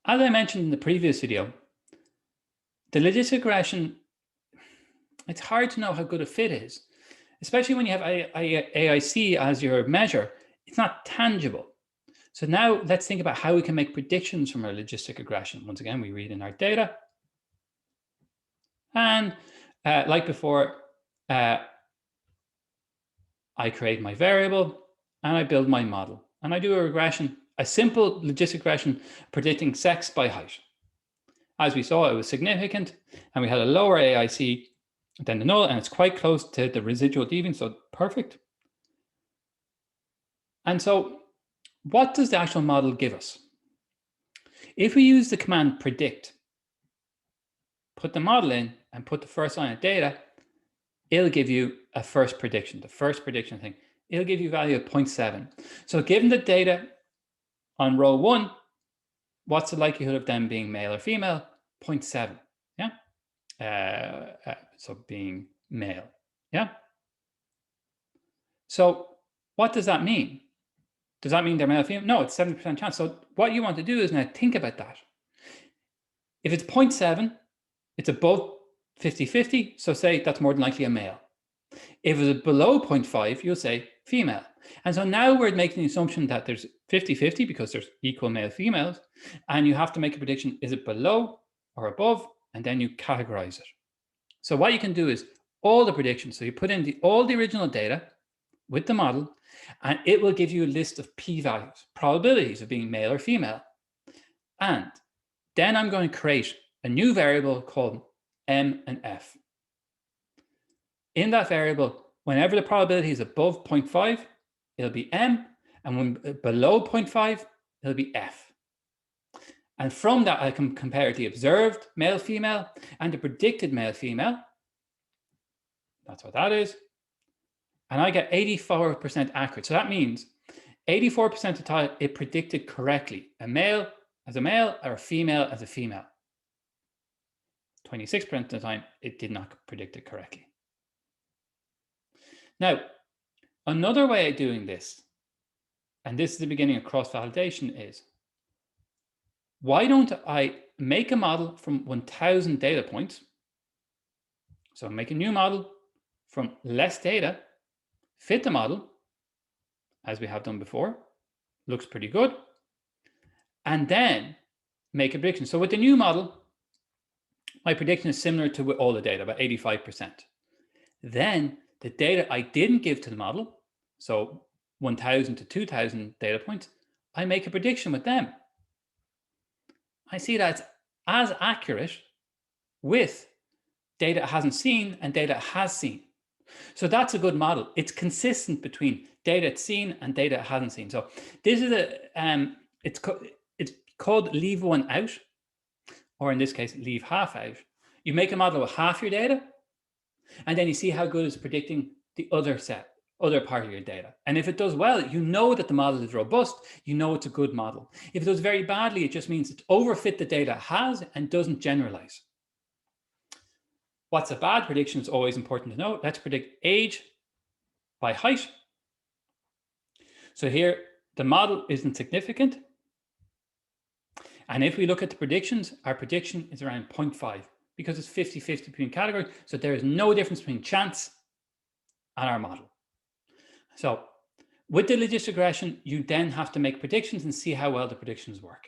As I mentioned in the previous video, the logistic regression, it's hard to know how good a fit is, especially when you have AIC as your measure. It's not tangible. So now let's think about how we can make predictions from our logistic regression. Once again, we read in our data. And like before, I create my variable and I build my model. And I do a regression, a simple logistic regression predicting sex by height. As we saw, it was significant, and we had a lower AIC than the null, and it's quite close to the residual deviance, so perfect. And so what does the actual model give us? If we use the command predict, put the model in and put the first line of data, it'll give you a first prediction, the first prediction thing. It'll give you a value of 0.7. So given the data on row 1, what's the likelihood of them being male or female? 0.7, yeah? So being male, yeah? So what does that mean? Does that mean they're male or female? No, it's 70% chance. So what you want to do is now think about that. If it's 0.7, it's above 50-50, so say that's more than likely a male. If it's below 0.5, you'll say female. And so now we're making the assumption that there's 50-50 because there's equal male females, and you have to make a prediction, is it below or above? And then you categorize it. So what you can do is all the predictions. So you put in all the original data with the model, and it will give you a list of p-values, probabilities of being male or female. And then I'm going to create a new variable called m and f. In that variable, whenever the probability is above 0.5, it'll be m, and when below 0.5, it'll be f. And from that, I can compare the observed male-female and the predicted male-female. That's what that is. And I get 84% accurate. So that means 84% of the time it predicted correctly. A male as a male or a female as a female. 26% of the time it did not predict it correctly. Now, another way of doing this, and this is the beginning of cross-validation, is why don't I make a model from 1,000 data points? So make a new model from less data, fit the model, as we have done before, looks pretty good, and then make a prediction. So with the new model, my prediction is similar to all the data, about 85%. Then the data I didn't give to the model, so 1,000 to 2,000 data points, I make a prediction with them. I see that it's as accurate with data it hasn't seen and data it has seen. So that's a good model. It's consistent between data it's seen and data it hasn't seen. So this is it's called leave one out, or in this case, leave half out. You make a model with half your data, and then you see how good it's predicting the other part of your data. And if it does well, you know that the model is robust, you know it's a good model. If it does very badly, it just means it overfit the data it has and doesn't generalize. What's a bad prediction is always important to know. Let's predict age by height. So here, the model isn't significant. And if we look at the predictions, our prediction is around 0.5 because it's 50-50 between categories. So there is no difference between chance and our model. So with the logistic regression, you then have to make predictions and see how well the predictions work.